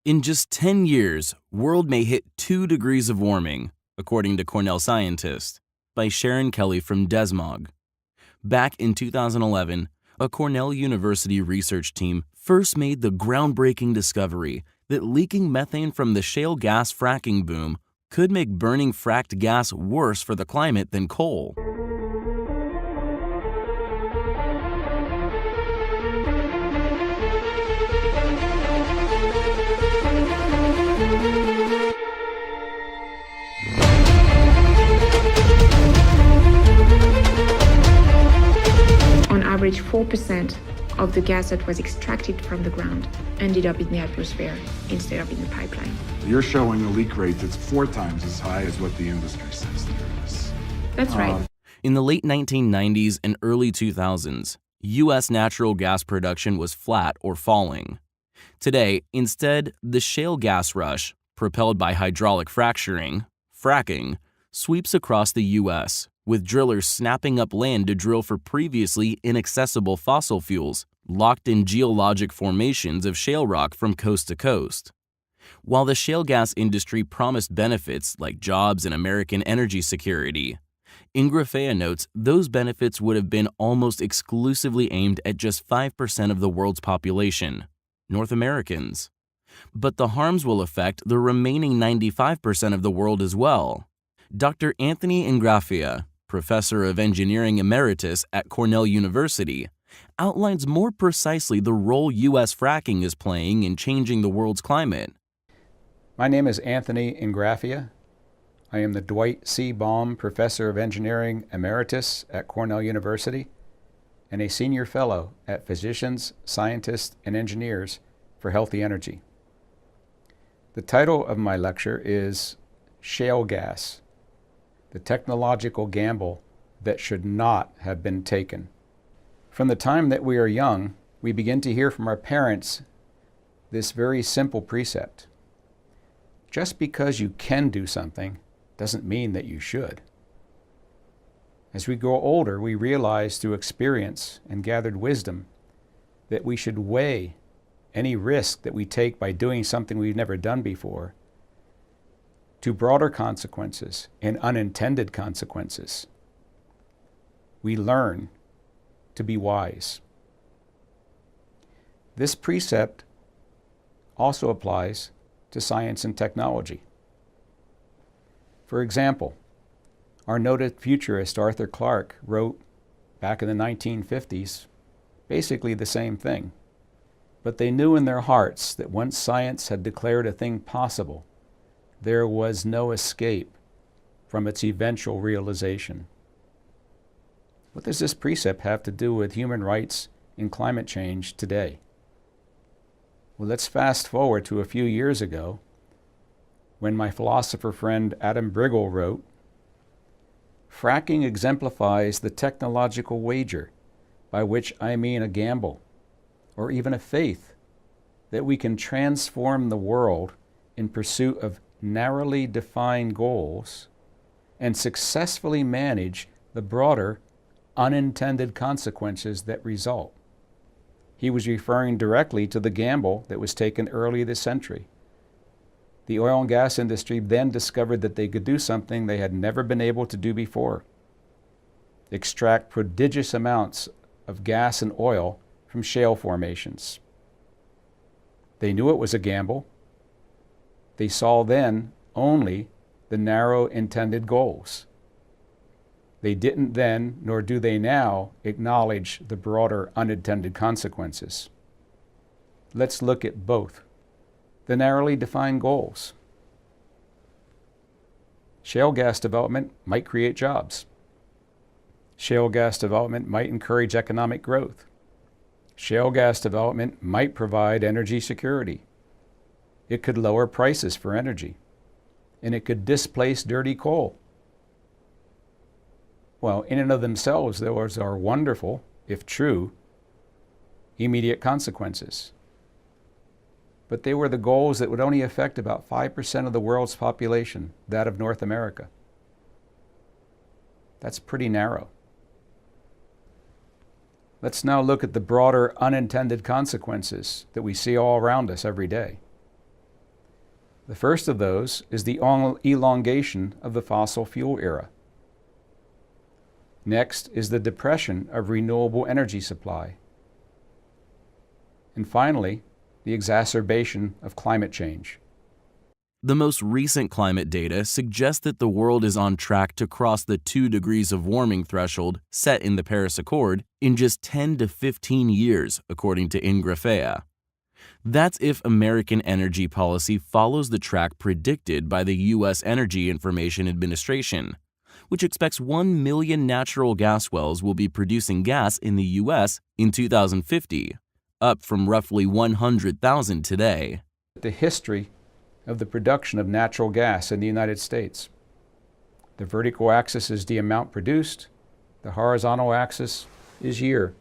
In just 10 years, world may hit 2 degrees of warming, according to Cornell scientist, by Sharon Kelly from Desmog. Back in 2011, a Cornell University research team first made the groundbreaking discovery that leaking methane from the shale gas fracking boom could make burning fracked gas worse for the climate than coal. On average, 4% of the gas that was extracted from the ground ended up in the atmosphere instead of in the pipeline. You're showing a leak rate that's 4 times as high as what the industry says there is. That's right. In the late 1990s and early 2000s, U.S. natural gas production was flat or falling. Today, instead, the shale gas rush, propelled by hydraulic fracturing, fracking, sweeps across the U.S., with drillers snapping up land to drill for previously inaccessible fossil fuels locked in geologic formations of shale rock from coast to coast. While the shale gas industry promised benefits like jobs and American energy security, Ingrafea notes those benefits would have been almost exclusively aimed at just 5% of the world's population, North Americans. But the harms will affect the remaining 95% of the world as well. Dr. Anthony Ingrafea, professor of engineering emeritus at Cornell University, outlines more precisely the role U.S. fracking is playing in changing the world's climate. My name is Anthony Ingrafea. I am the Dwight C. Baum Professor of Engineering Emeritus at Cornell University and a Senior Fellow at Physicians, Scientists, and Engineers for Healthy Energy. The title of my lecture is Shale Gas, the technological gamble that should not have been taken. From the time that we are young, we begin to hear from our parents this very simple precept. Just because you can do something doesn't mean that you should. As we grow older, we realize through experience and gathered wisdom that we should weigh any risk that we take by doing something we've never done before to broader consequences and unintended consequences. We learn to be wise. This precept also applies to science and technology. For example, our noted futurist Arthur Clarke wrote back in the 1950s basically the same thing. But they knew in their hearts that once science had declared a thing possible, there was no escape from its eventual realization. What does this precept have to do with human rights and climate change today? Well, let's fast forward to a few years ago when my philosopher friend Adam Briggle wrote, "Fracking exemplifies the technological wager, by which I mean a gamble, or even a faith, that we can transform the world in pursuit of narrowly defined goals and successfully manage the broader unintended consequences that result." He was referring directly to the gamble that was taken early this century. The oil and gas industry then discovered that they could do something they had never been able to do before: extract prodigious amounts of gas and oil from shale formations. They knew it was a gamble. They saw then only the narrow intended goals. They didn't then, nor do they now, acknowledge the broader unintended consequences. Let's look at both. The narrowly defined goals. Shale gas development might create jobs. Shale gas development might encourage economic growth. Shale gas development might provide energy security. It could lower prices for energy, and it could displace dirty coal. Well, in and of themselves, those are wonderful, if true, immediate consequences. But they were the goals that would only affect about 5% of the world's population, that of North America. That's pretty narrow. Let's now look at the broader unintended consequences that we see all around us every day. The first of those is the elongation of the fossil fuel era. Next is the depression of renewable energy supply. And finally, the exacerbation of climate change. The most recent climate data suggests that the world is on track to cross the 2 degrees of warming threshold set in the Paris Accord in just 10 to 15 years, according to Ingrafea. That's if American energy policy follows the track predicted by the U.S. Energy Information Administration, which expects 1 million natural gas wells will be producing gas in the U.S. in 2050, up from roughly 100,000 today. The history of the production of natural gas in the United States. The vertical axis is the amount produced. The horizontal axis is year.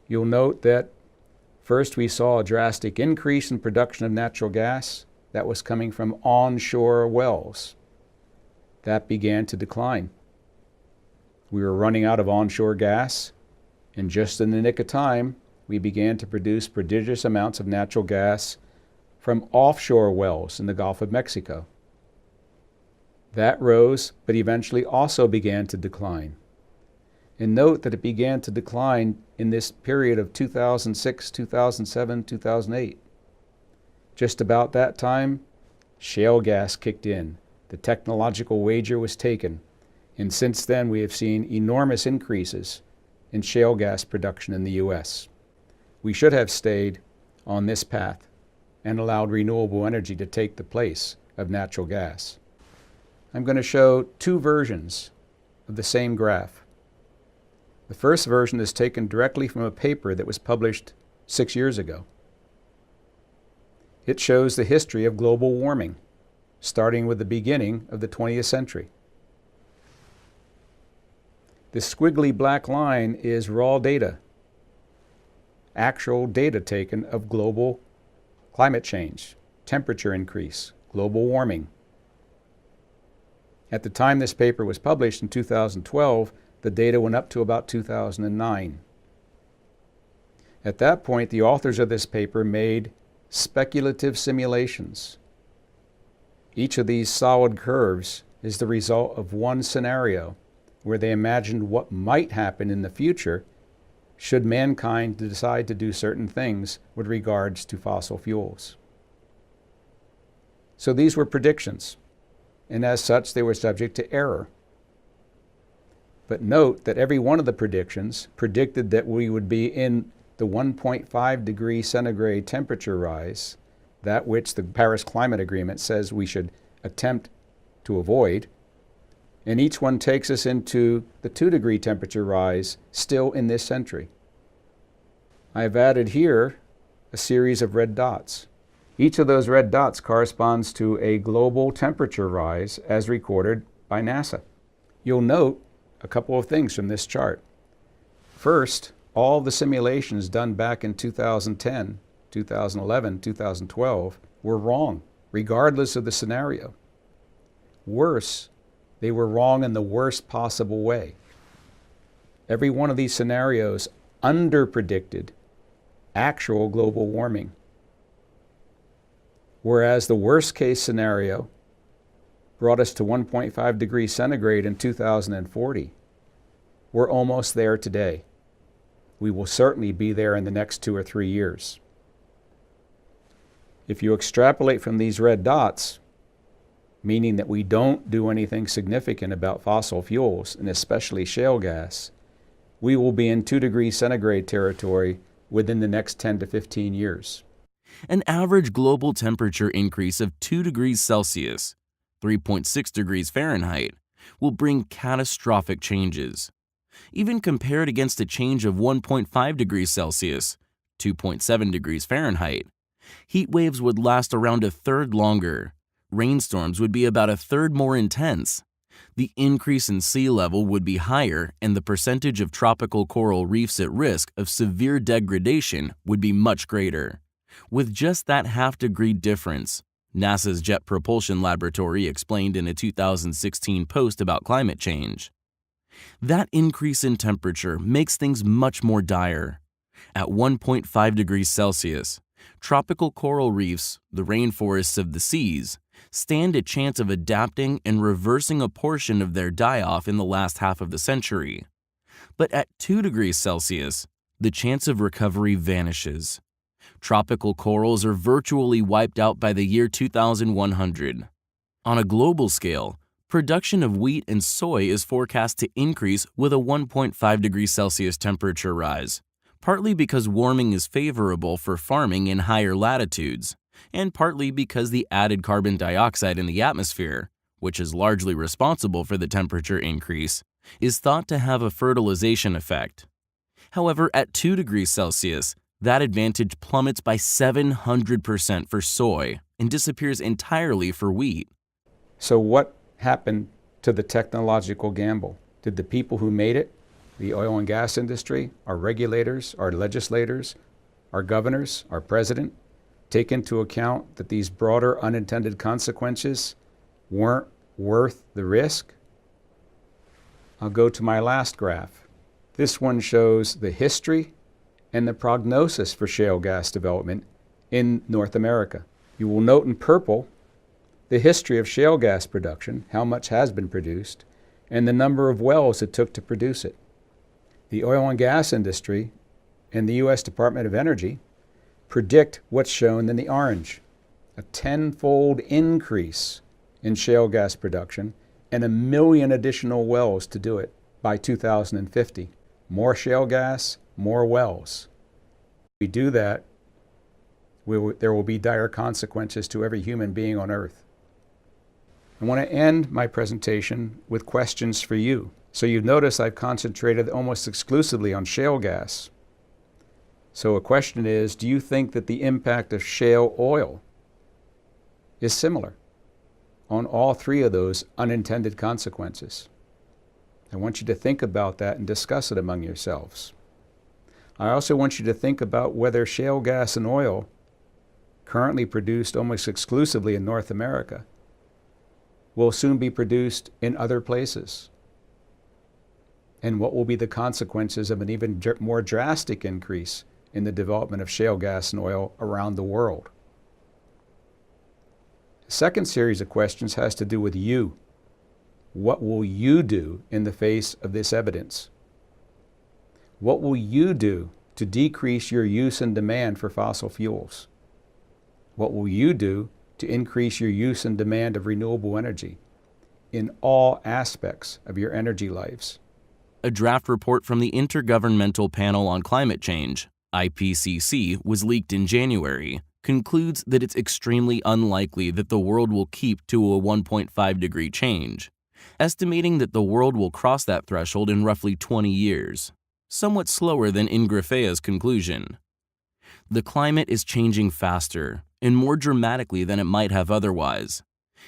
You'll note that first we saw a drastic increase in production of natural gas that was coming from onshore wells. That began to decline. We were running out of onshore gas, and just in the nick of time, we began to produce prodigious amounts of natural gas from offshore wells in the Gulf of Mexico. That rose, but eventually also began to decline. And note that it began to decline in this period of 2006, 2007, 2008. Just about that time, shale gas kicked in. The technological wager was taken, and since then we have seen enormous increases in shale gas production in the U.S. We should have stayed on this path and allowed renewable energy to take the place of natural gas. I'm going to show 2 versions of the same graph. The first version is taken directly from a paper that was published 6 years ago. It shows the history of global warming, starting with the beginning of the 20th century. The squiggly black line is raw data, actual data taken of global climate change, temperature increase, global warming. At the time this paper was published in 2012, the data went up to about 2009. At that point, the authors of this paper made speculative simulations. Each of these solid curves is the result of one scenario where they imagined what might happen in the future should mankind decide to do certain things with regards to fossil fuels. So these were predictions, and as such they were subject to error. But note that every one of the predictions predicted that we would be in the 1.5 degree centigrade temperature rise, that which the Paris Climate Agreement says we should attempt to avoid, and each one takes us into the 2 degree temperature rise still in this century. I've added here a series of red dots. Each of those red dots corresponds to a global temperature rise as recorded by NASA. You'll note a couple of things from this chart. First, all the simulations done back in 2010, 2011, 2012 were wrong, regardless of the scenario. Worse, they were wrong in the worst possible way. Every one of these scenarios underpredicted actual global warming, whereas the worst case scenario brought us to 1.5 degrees centigrade in 2040. We're almost there today. We will certainly be there in the next 2 or 3 years. If you extrapolate from these red dots, meaning that we don't do anything significant about fossil fuels, and especially shale gas, we will be in 2 degrees centigrade territory within the next 10 to 15 years. An average global temperature increase of 2 degrees Celsius, 3.6 degrees Fahrenheit, will bring catastrophic changes. Even compared against a change of 1.5 degrees Celsius, 2.7 degrees Fahrenheit, heat waves would last around a third longer. Rainstorms would be about a third more intense. The increase in sea level would be higher, and the percentage of tropical coral reefs at risk of severe degradation would be much greater. With just that half-degree difference, NASA's Jet Propulsion Laboratory explained in a 2016 post about climate change. That increase in temperature makes things much more dire. At 1.5 degrees Celsius, Tropical coral reefs, the rainforests of the seas, stand a chance of adapting and reversing a portion of their die-off in the last half of the century. But at 2 degrees Celsius, the chance of recovery vanishes. Tropical corals are virtually wiped out by the year 2100. On a global scale, production of wheat and soy is forecast to increase with a 1.5 degrees Celsius temperature rise, partly because warming is favorable for farming in higher latitudes, and partly because the added carbon dioxide in the atmosphere, which is largely responsible for the temperature increase, is thought to have a fertilization effect. However, at 2 degrees Celsius, that advantage plummets by 700% for soy and disappears entirely for wheat. So what happened to the technological gamble? Did the people who made it, the oil and gas industry, our regulators, our legislators, our governors, our president, take into account that these broader unintended consequences weren't worth the risk? I'll go to my last graph. This one shows the history and the prognosis for shale gas development in North America. You will note in purple the history of shale gas production, how much has been produced, and the number of wells it took to produce it. The oil and gas industry and the U.S. Department of Energy predict what's shown in the orange, a 10-fold increase in shale gas production and 1 million additional wells to do it by 2050. More shale gas, more wells. If we do that, there will be dire consequences to every human being on Earth. I want to end my presentation with questions for you. So you've noticed I've concentrated almost exclusively on shale gas. So a question is, do you think that the impact of shale oil is similar on all 3 of those unintended consequences? I want you to think about that and discuss it among yourselves. I also want you to think about whether shale gas and oil, currently produced almost exclusively in North America, will soon be produced in other places. And what will be the consequences of an even more drastic increase in the development of shale gas and oil around the world? The second series of questions has to do with you. What will you do in the face of this evidence? What will you do to decrease your use and demand for fossil fuels? What will you do to increase your use and demand of renewable energy in all aspects of your energy lives? A draft report from the Intergovernmental Panel on Climate Change, IPCC, was leaked in January, concludes that it's extremely unlikely that the world will keep to a 1.5 degree change, estimating that the world will cross that threshold in roughly 20 years, somewhat slower than Ingrafea's conclusion. The climate is changing faster and more dramatically than it might have otherwise,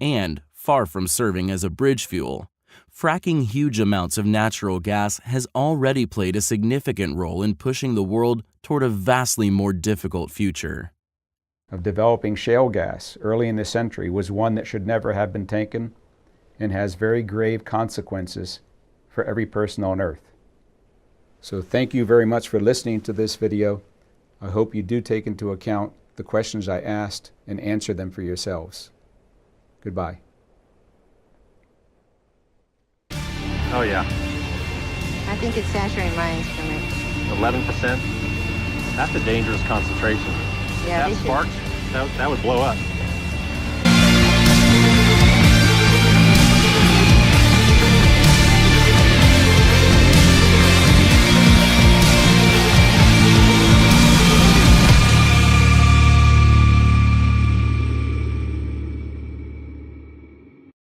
and, far from serving as a bridge fuel, fracking huge amounts of natural gas has already played a significant role in pushing the world toward a vastly more difficult future. Of developing shale gas early in the century was one that should never have been taken and has very grave consequences for every person on Earth. So thank you very much for listening to this video. I hope you do take into account the questions I asked and answer them for yourselves. Goodbye. Oh yeah, I think it's saturating my instrument. 11%. That's a dangerous concentration. Yeah, That sparks, that would blow up.